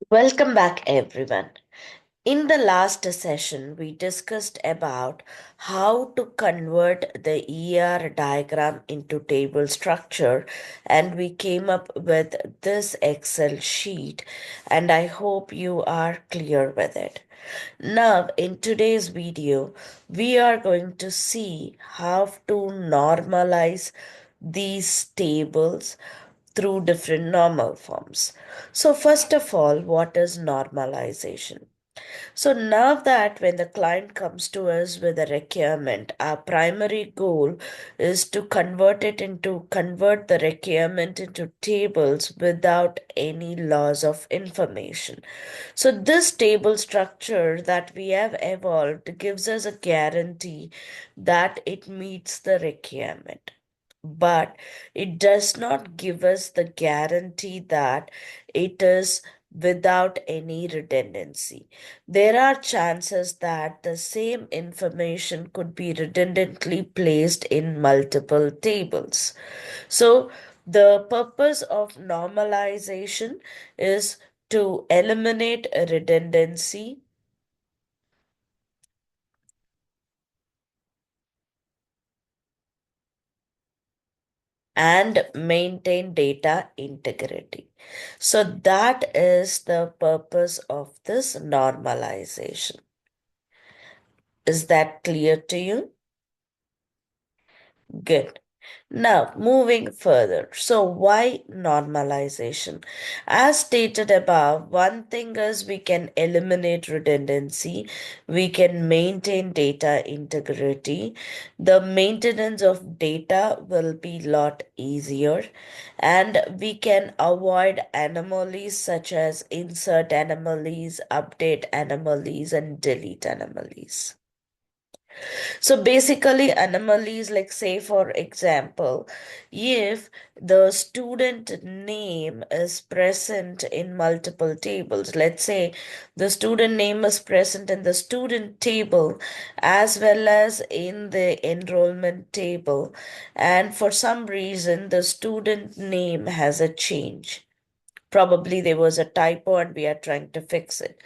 Welcome back, everyone. In the last session, we discussed about how to convert the ER diagram into table structure, and we came up with this Excel sheet, and I hope you are clear with it. Now, in today's video, we are going to see how to normalize these tables through different normal forms. So, first of all, what is normalization? So now that when the client comes to us with a requirement, our primary goal is to convert the requirement into tables without any loss of information. So this table structure that we have evolved gives us a guarantee that it meets the requirement. But it does not give us the guarantee that it is without any redundancy. There are chances that the same information could be redundantly placed in multiple tables. So, the purpose of normalization is to eliminate redundancy and maintain data integrity. So, that is the purpose of this normalization. Is that clear to you? Good. Now, moving further. So, why normalization? As stated above, one thing is we can eliminate redundancy, we can maintain data integrity. The maintenance of data will be a lot easier, and we can avoid anomalies such as insert anomalies, update anomalies, and delete anomalies. So basically, anomalies, like say, for example, if the student name is present in multiple tables, let's say the student name is present in the student table as well as in the enrollment table, and for some reason the student name has a change. Probably there was a typo and we are trying to fix it.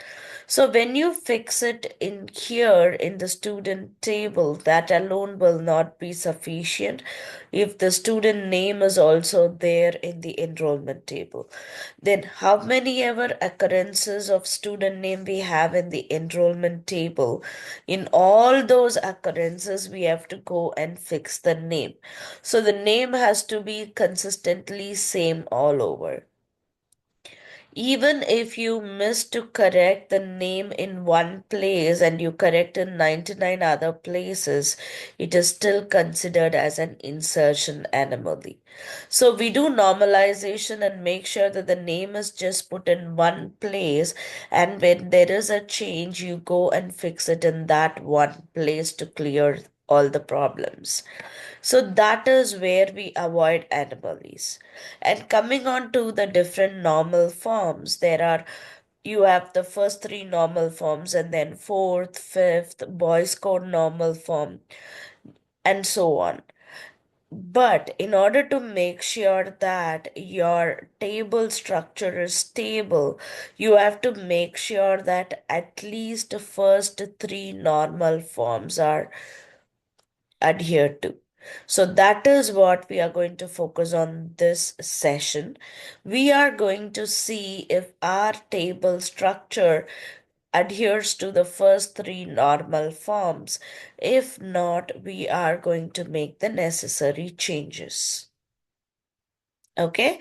So when you fix it in here in the student table, that alone will not be sufficient if the student name is also there in the enrollment table. Then how many ever occurrences of student name we have in the enrollment table, in all those occurrences we have to go and fix the name. So the name has to be consistently same all over. Even if you miss to correct the name in one place and you correct in 99 other places, it is still considered as an insertion anomaly. So we do normalization and make sure that the name is just put in one place, and when there is a change, you go and fix it in that one place to clear all the problems. So that is where we avoid anomalies. And coming on to the different normal forms, you have the first three normal forms and then fourth, fifth, Boy's code normal form, and so on. But in order to make sure that your table structure is stable, you have to make sure that at least the first three normal forms are adhered to. So that is what we are going to focus on this session. We are going to see if our table structure adheres to the first three normal forms. If not, we are going to make the necessary changes. Okay,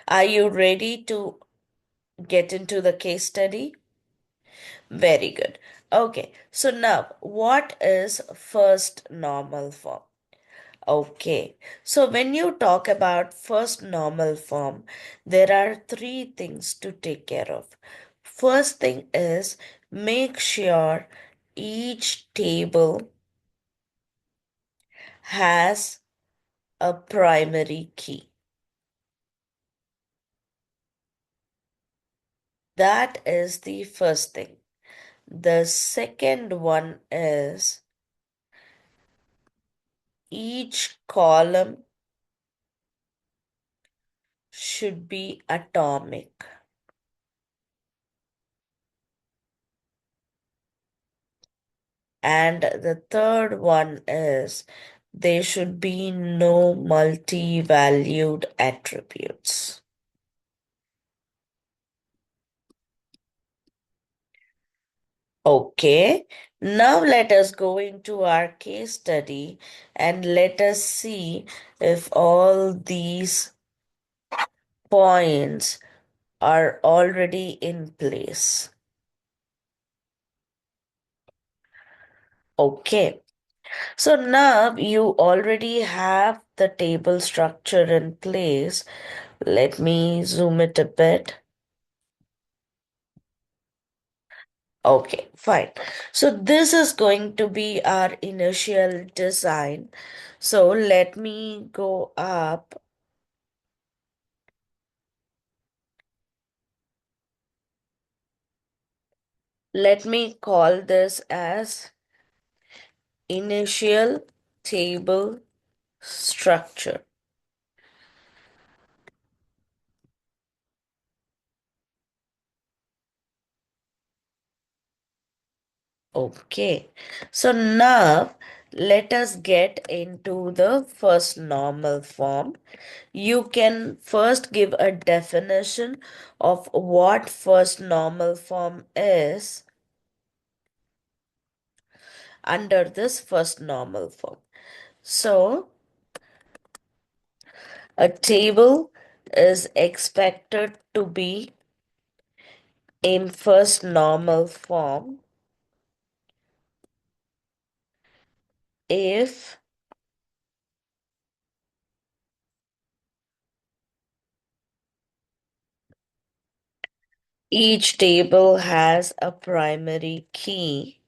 are you ready to get into the case study? Very good. Okay, so now what is first normal form? Okay, so when you talk about first normal form, there are three things to take care of. First thing is make sure each table has a primary key. That is the first thing. The second one is each column should be atomic. And the third one is there should be no multi-valued attributes. Okay, now let us go into our case study and let us see if all these points are already in place. Okay, so now you already have the table structure in place. Let me zoom it a bit. Okay, fine. So this is going to be our initial design. So let me go up. Let me call this as initial table structure. Okay, so now let us get into the first normal form. You can first give a definition of what first normal form is under this first normal form. So, a table is expected to be in first normal form if each table has a primary key,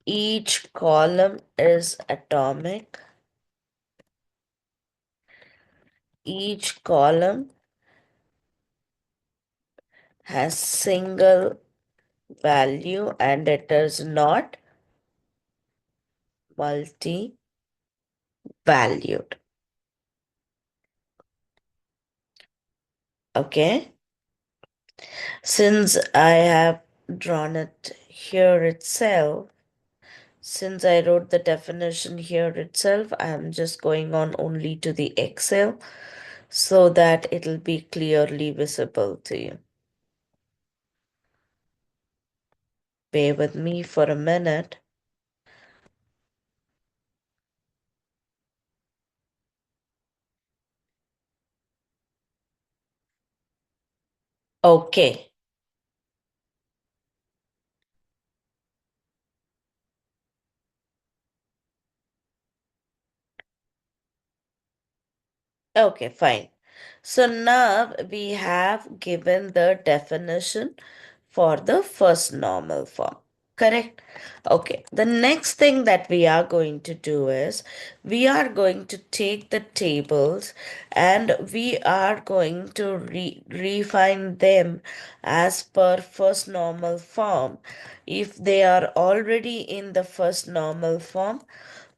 each column is atomic, each column has single value and it is not multi-valued. Okay, since I have drawn it here itself, since I wrote the definition here itself, I am just going on only to the Excel so that it'll be clearly visible to you. Bear with me for a minute. Okay. Okay, fine. So now we have given the definition for the first normal form. Correct? Okay. The next thing that we are going to do is we are going to take the tables and we are going to refine them as per first normal form. If they are already in the first normal form,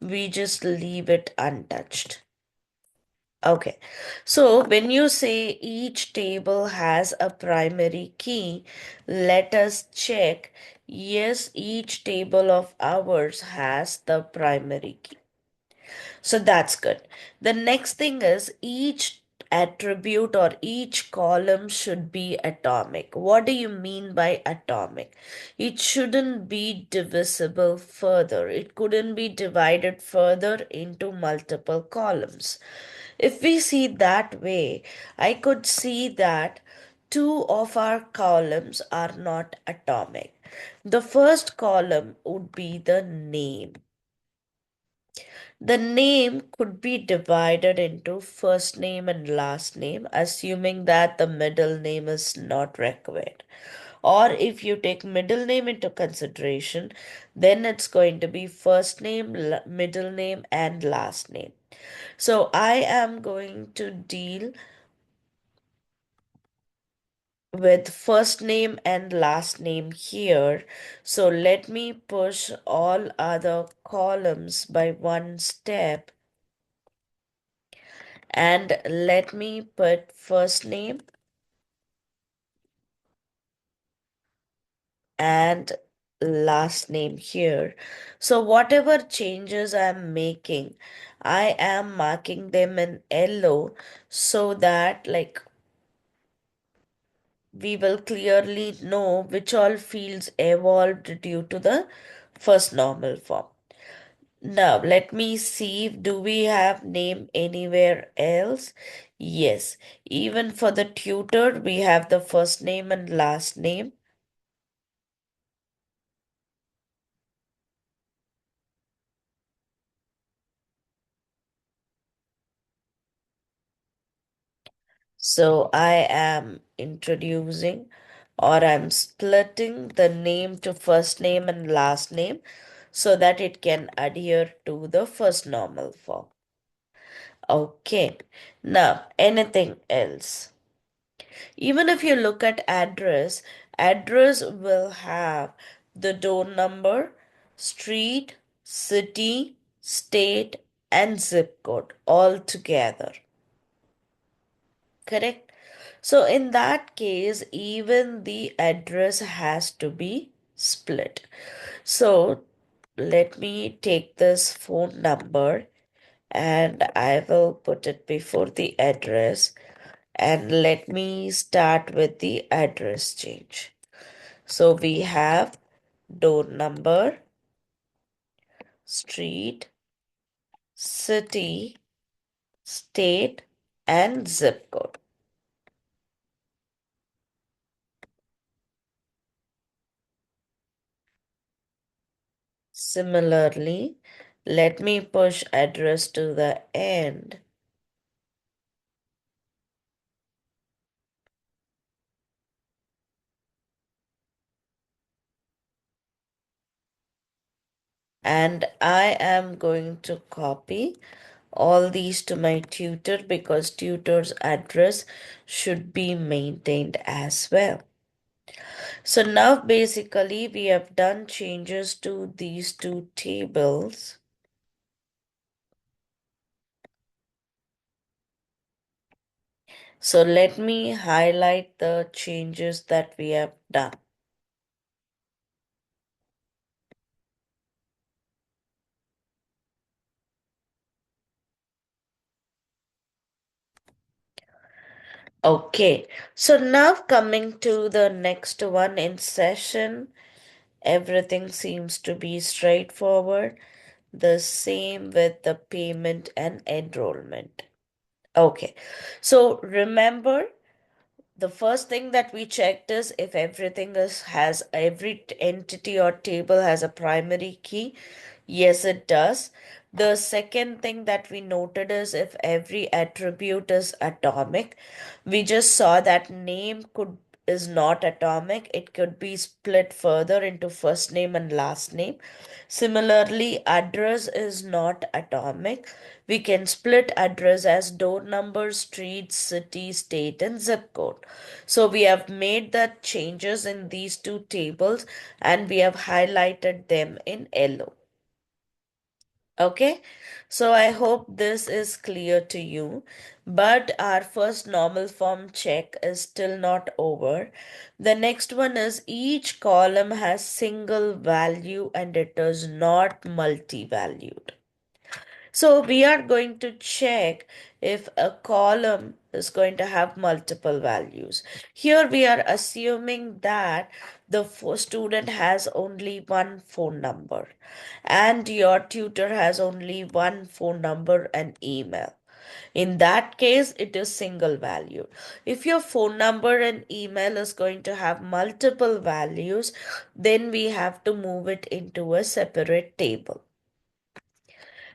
we just leave it untouched. Okay, so when you say each table has a primary key, let us check. Yes, each table of ours has the primary key. So that's good. The next thing is each attribute or each column should be atomic. What do you mean by atomic? It shouldn't be divisible further. It couldn't be divided further into multiple columns. If we see that way, I could see that two of our columns are not atomic. The first column would be the name. The name could be divided into first name and last name, assuming that the middle name is not required. Or if you take middle name into consideration, then it's going to be first name, middle name, and last name. So I am going to deal with first name and last name here. So let me push all other columns by one step and let me put first name and last name here. So whatever changes I'm making, I am marking them in yellow so that like we will clearly know which all fields evolved due to the first normal form. Now, let me see, do we have name anywhere else? Yes, even for the tutor, we have the first name and last name. So I am introducing or I'm splitting the name to first name and last name so that it can adhere to the first normal form. Okay, now anything else? Even if you look at address, address will have the door number, street, city, state, and zip code all together. Correct? So in that case, even the address has to be split. So let me take this phone number and I will put it before the address. And let me start with the address change. So we have door number, street, city, state, and zip code. Similarly, let me push address to the end. And I am going to copy all these to my tutor because tutor's address should be maintained as well. So now basically we have done changes to these two tables. So let me highlight the changes that we have done. Okay, so now coming to the next one in session, everything seems to be straightforward. The same with the payment and enrollment. Okay, so remember the first thing that we checked is if everything is has every entity or table has a primary key. Yes, it does. The second thing that we noted is if every attribute is atomic. We just saw that name could is not atomic. It could be split further into first name and last name. Similarly, address is not atomic. We can split address as door number, street, city, state, and zip code. So we have made the changes in these two tables and we have highlighted them in yellow. Okay, so I hope this is clear to you. But our first normal form check is still not over. The next one is each column has single value and it is not multi-valued. So we are going to check if a column is going to have multiple values. Here we are assuming that the student has only one phone number and your tutor has only one phone number and email. In that case, it is single value. If your phone number and email is going to have multiple values, then we have to move it into a separate table.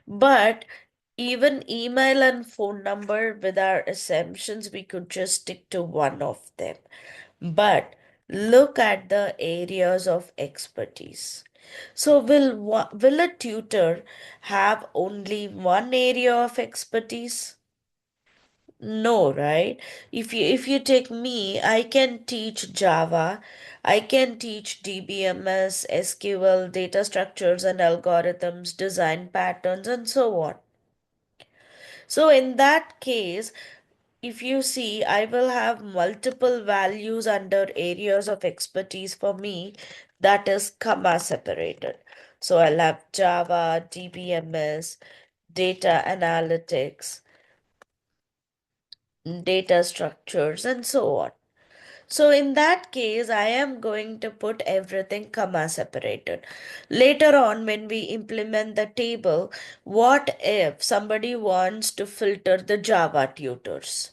But even email and phone number with our assumptions, we could just stick to one of them. But look at the areas of expertise. So will a tutor have only one area of expertise? No, right? If you take me, I can teach Java, I can teach DBMS, SQL, data structures and algorithms, design patterns, and so on. So in that case, if you see, I will have multiple values under areas of expertise for me that is comma separated. So I'll have Java, DBMS, data analytics, data structures, and so on. So in that case, I am going to put everything comma separated. Later on, when we implement the table, what if somebody wants to filter the Java tutors?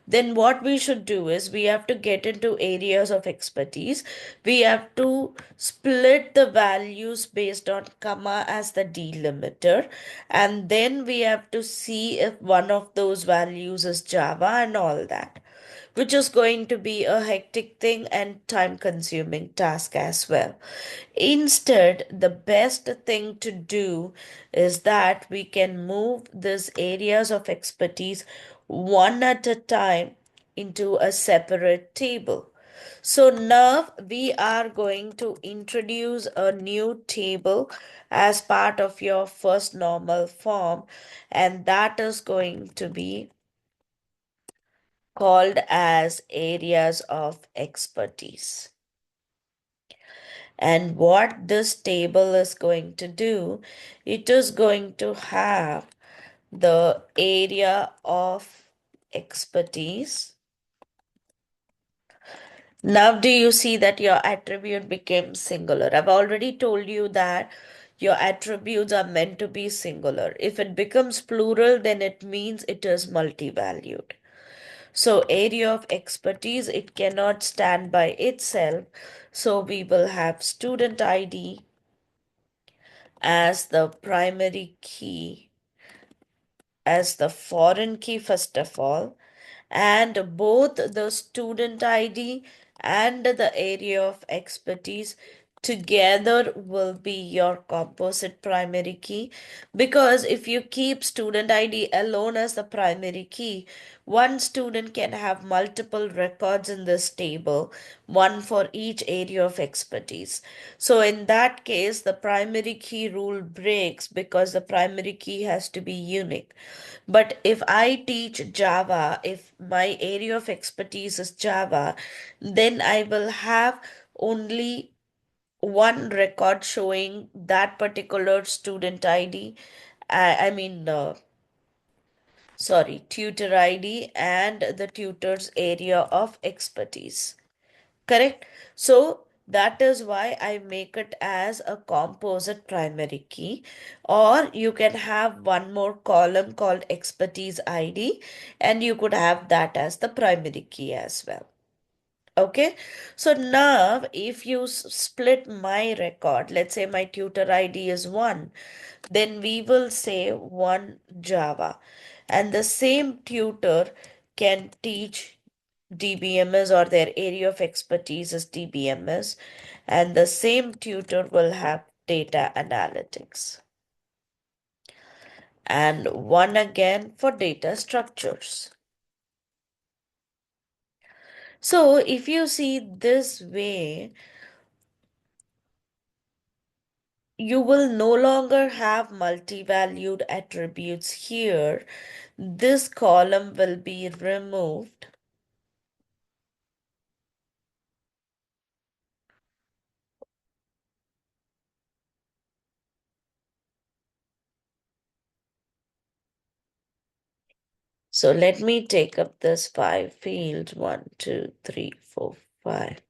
Then what we should do is we have to get into areas of expertise. We have to split the values based on comma as the delimiter, and then we have to see if one of those values is Java and all that, which is going to be a hectic thing and time consuming task as well. Instead, the best thing to do is that we can move these areas of expertise one at a time into a separate table. So now we are going to introduce a new table as part of your first normal form, and that is going to be called as areas of expertise. And what this table is going to do, it is going to have the area of expertise. Now, do you see that your attribute became singular? I've already told you that your attributes are meant to be singular. If it becomes plural, then it means it is multi-valued. So area of expertise, it cannot stand by itself. So we will have student ID as the primary key, as the foreign key first of all, and both the student ID and the area of expertise together will be your composite primary key, because if you keep student ID alone as the primary key, one student can have multiple records in this table, one for each area of expertise. So in that case, the primary key rule breaks because the primary key has to be unique. But if I teach Java, if my area of expertise is Java, then I will have only one record showing that particular student ID. I mean, sorry, tutor ID and the tutor's area of expertise. Correct? So that is why I make it as a composite primary key. Or you can have one more column called expertise ID, and you could have that as the primary key as well. Okay, so now if you split my record, let's say my tutor ID is 1, then we will say 1 Java. And the same tutor can teach DBMS, or their area of expertise is DBMS, and the same tutor will have data analytics. And one again for data structures. So if you see this way, you will no longer have multi-valued attributes here. This column will be removed. So let me take up this 5 fields. 1, 2, 3, 4, 5.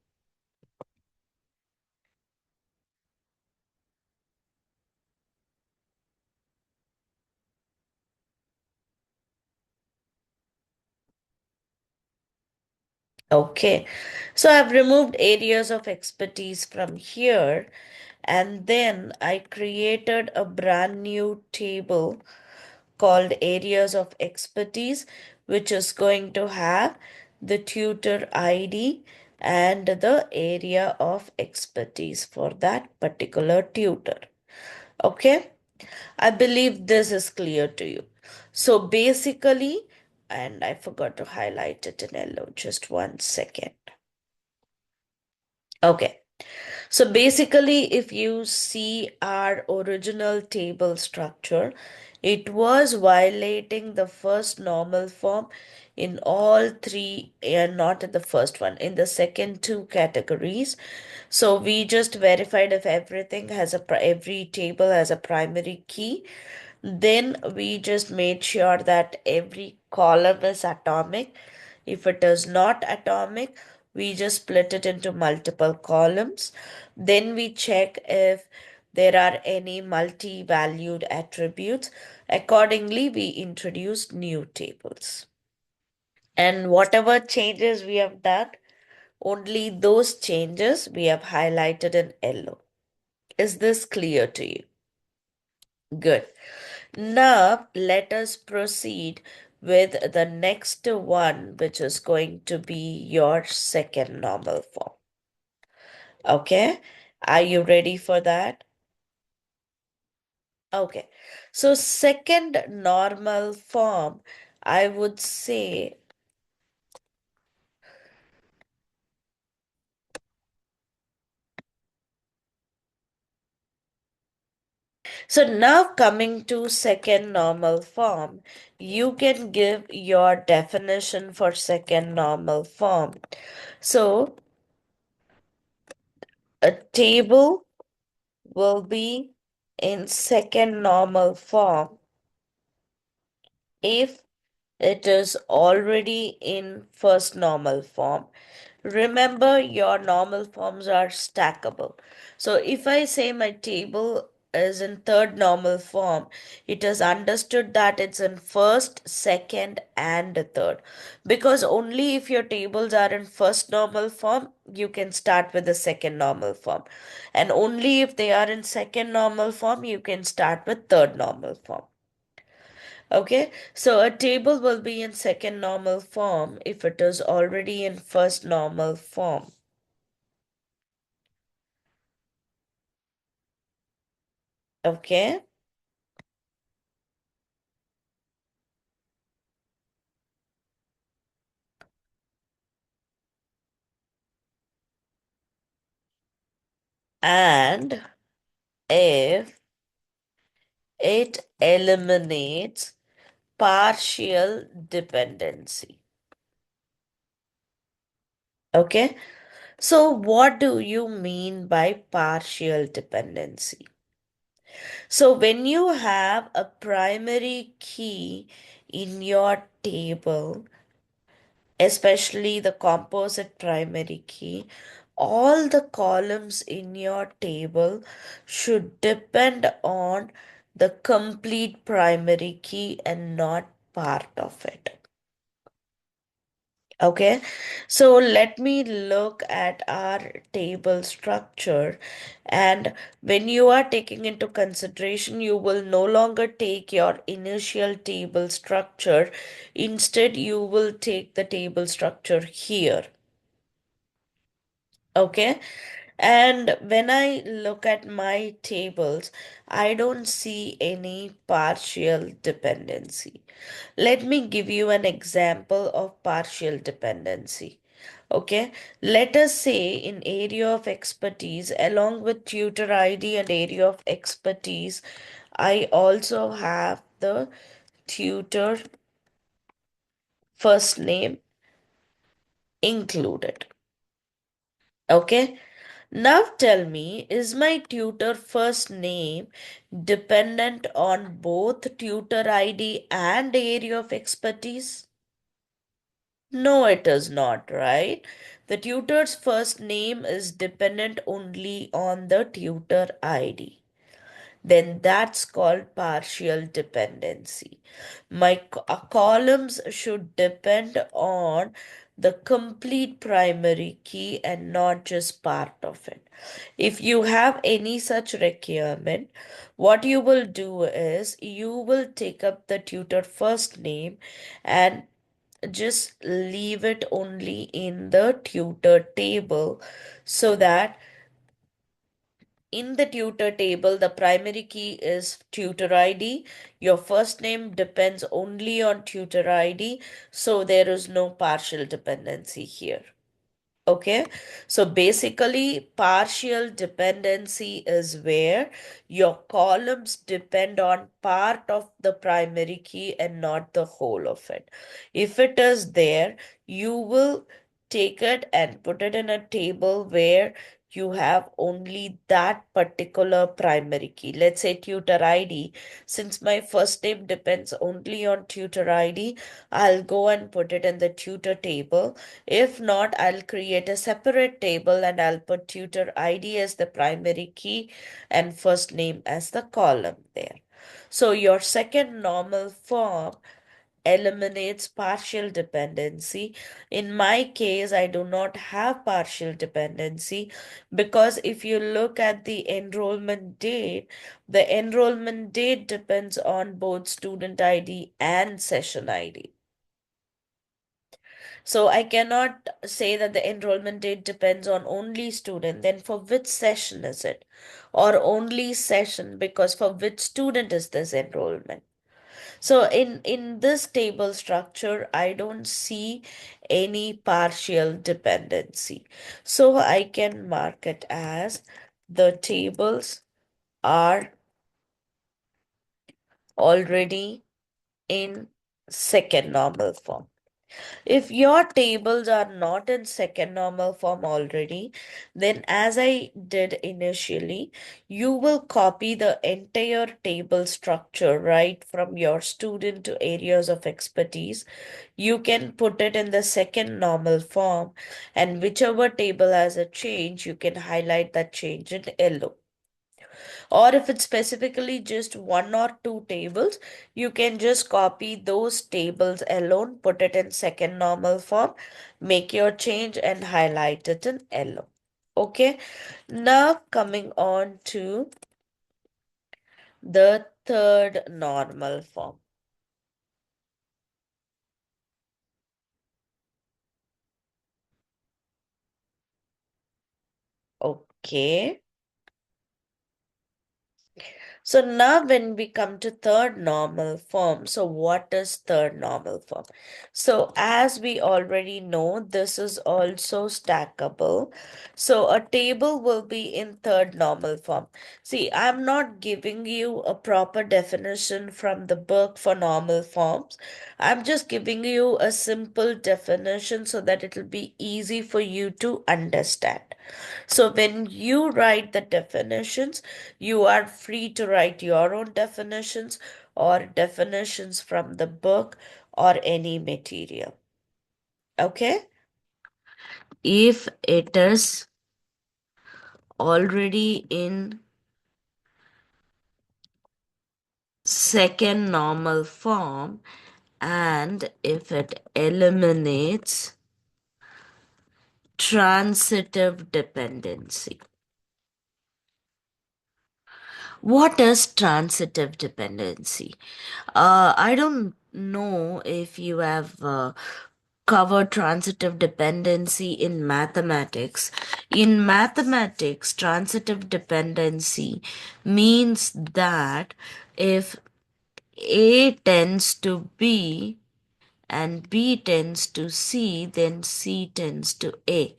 Okay, so I've removed areas of expertise from here, and then I created a brand new table called areas of expertise, which is going to have the tutor ID and the area of expertise for that particular tutor. Okay, I believe this is clear to you. So basically, and I forgot to highlight it in yellow, just one second. Okay. So basically, if you see our original table structure, it was violating the first normal form in all three, and not in the first one, in the second two categories. So we just verified if everything has every table has a primary key. Then we just made sure that every column is atomic. If it is not atomic, we just split it into multiple columns. Then we check if there are any multi-valued attributes. Accordingly, we introduce new tables. And whatever changes we have done, only those changes we have highlighted in yellow. Is this clear to you? Good. Now, let us proceed with the next one, which is going to be your second normal form. Okay, are you ready for that? Okay, so second normal form, I would say, so now coming to second normal form, you can give your definition for second normal form. So, a table will be in second normal form if it is already in first normal form. Remember, your normal forms are stackable. So if I say my table is in third normal form, it is understood that it's in first, second, and third. Because only if your tables are in first normal form, you can start with the second normal form. And only if they are in second normal form, you can start with third normal form. Okay, so a table will be in second normal form if it is already in first normal form. Okay, and if it eliminates partial dependency. Okay, so what do you mean by partial dependency? So when you have a primary key in your table, especially the composite primary key, all the columns in your table should depend on the complete primary key and not part of it. Okay, so let me look at our table structure. And when you are taking into consideration, you will no longer take your initial table structure. Instead, you will take the table structure here. Okay, and when I look at my tables, I don't see any partial dependency. Let me give you an example of partial dependency. Okay, let us say in area of expertise, along with tutor ID and area of expertise, I also have the tutor first name included. Okay, now tell me, is my tutor first name dependent on both tutor ID and area of expertise? No, it is not, right? The tutor's first name is dependent only on the tutor ID. Then that's called partial dependency. My columns should depend on the complete primary key and not just part of it. If you have any such requirement, what you will do is you will take up the tutor first name and just leave it only in the tutor table, so that in the tutor table, the primary key is tutor ID. Your first name depends only on tutor ID, so there is no partial dependency here. Okay, so basically, partial dependency is where your columns depend on part of the primary key and not the whole of it. If it is there, you will take it and put it in a table where you have only that particular primary key. Let's say tutor ID. Since my first name depends only on tutor ID, I'll go and put it in the tutor table. If not, I'll create a separate table and I'll put tutor ID as the primary key and first name as the column there. So your second normal form eliminates partial dependency. In my case, I do not have partial dependency because if you look at the enrollment date depends on both student ID and session ID. So I cannot say that the enrollment date depends on only student. Then for which session is it? Or only session because for which student is this enrollment? So in this table structure, I don't see any partial dependency. So I can mark it as the tables are already in second normal form. If your tables are not in second normal form already, then as I did initially, you will copy the entire table structure right from your student to areas of expertise. You can put it in the second normal form, and whichever table has a change, you can highlight that change in yellow. Or if it's specifically just one or two tables, you can just copy those tables alone, put it in second normal form, make your change and highlight it in yellow. Okay, now coming on to the third normal form. Okay. So now when we come to third normal form, so what is third normal form? So as we already know, this is also stackable. So a table will be in third normal form. See, I'm not giving you a proper definition from the book for normal forms. I'm just giving you a simple definition so that it'll be easy for you to understand. So when you write the definitions, you are free to write your own definitions or definitions from the book or any material. Okay? If it is already in second normal form and if it eliminates transitive dependency. What is transitive dependency? I don't know if you have covered transitive dependency in mathematics. In mathematics, transitive dependency means that if A tends to B and B tends to C, then C tends to A.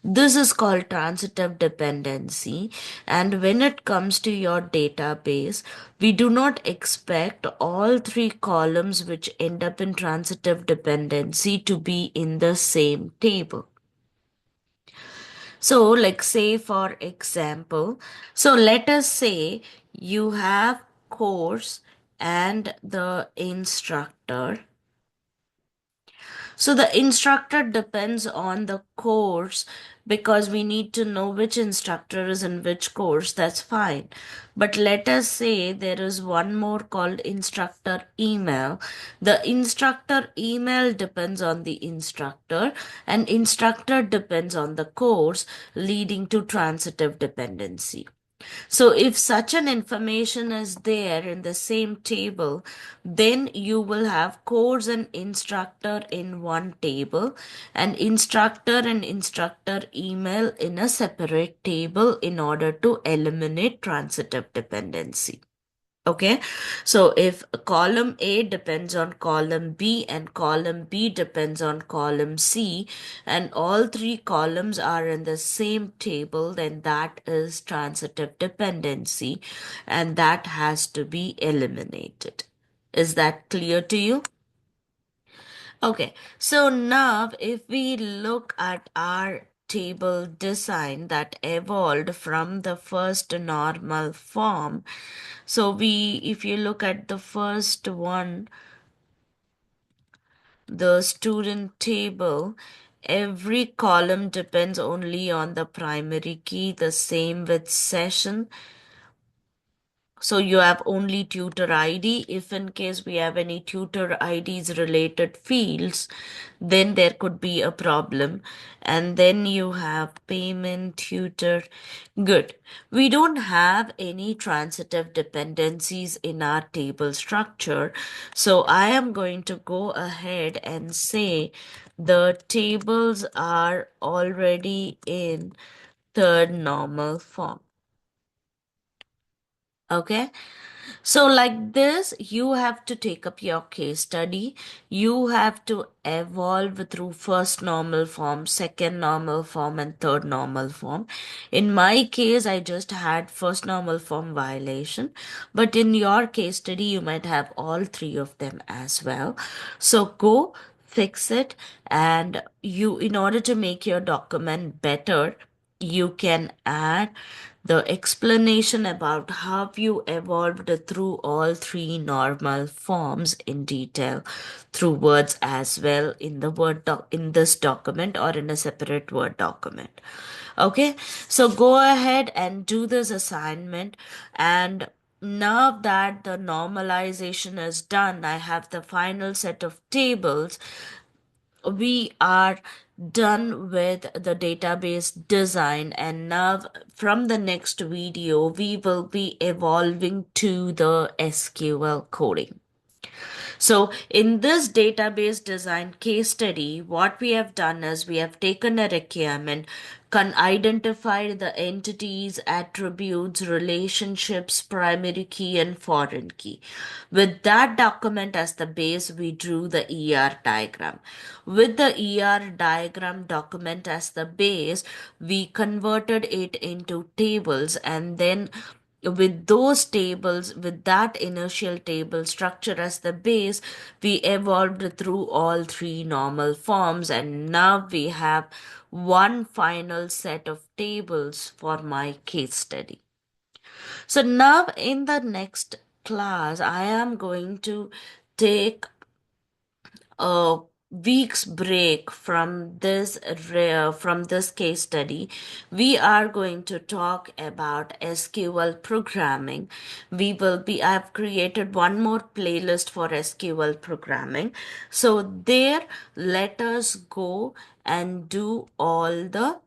This is called transitive dependency. And when it comes to your database, we do not expect all three columns which end up in transitive dependency to be in the same table. So, like, say, for example, so let us say you have course and the instructor. So the instructor depends on the course because we need to know which instructor is in which course. That's fine. But let us say there is one more called instructor email. The instructor email depends on the instructor and instructor depends on the course, leading to transitive dependency. So if such an information is there in the same table, then you will have course and instructor in one table and instructor email in a separate table in order to eliminate transitive dependency. Okay, so if column A depends on column B and column B depends on column C, and all three columns are in the same table, then that is transitive dependency, and that has to be eliminated. Is that clear to you? Okay, so now if we look at our table design that evolved from the first normal form, so if you look at the first one, the student table, every column depends only on the primary key, the same with session. So you have only tutor ID. If in case we have any tutor IDs related fields, then there could be a problem. And then you have payment tutor. Good. We don't have any transitive dependencies in our table structure. So I am going to go ahead and say the tables are already in third normal form. Okay. So, like this, you have to take up your case study. You have to evolve through first normal form, second normal form, and third normal form. In my case, I just had first normal form violation, but in your case study, you might have all three of them as well. So, go fix it, and in order to make your document better, you can add the explanation about how you evolved through all three normal forms in detail through words as well in the in this document or in a separate Word document. Okay, so go ahead and do this assignment. And now that the normalization is done, I have the final set of tables. We are done with the database design, and now from the next video we will be evolving to the SQL coding. So in this database design case study, what we have done is we have taken a requirement, can identify the entities, attributes, relationships, primary key, and foreign key. With that document as the base, we drew the ER diagram. With the ER diagram document as the base, we converted it into tables, and then with those tables, with that inertial table structure as the base, we evolved through all three normal forms, and now we have one final set of tables for my case study. So now in the next class, I am going to take a week's break from this case study. We are going to talk about SQL programming. I've created one more playlist for SQL programming. So there, let us go and do all the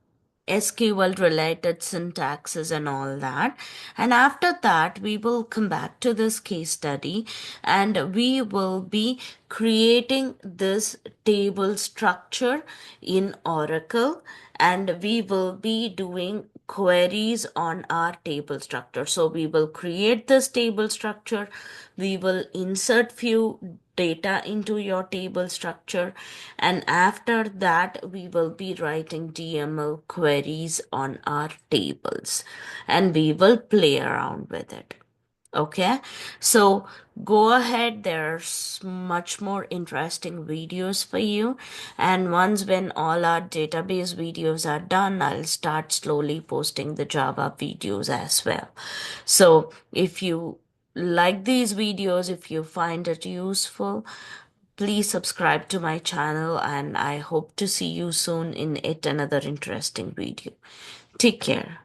SQL related syntaxes and all that. And after that, we will come back to this case study, and we will be creating this table structure in Oracle, and we will be doing queries on our table structure. So we will create this table structure, we will insert few data into your table structure, and after that we will be writing DML queries on our tables, and we will play around with it. Okay, so go ahead. There's much more interesting videos for you. And once when all our database videos are done, I'll start slowly posting the Java videos as well. So if you like these videos, if you find it useful, please subscribe to my channel, and I hope to see you soon in yet another interesting video. Take care.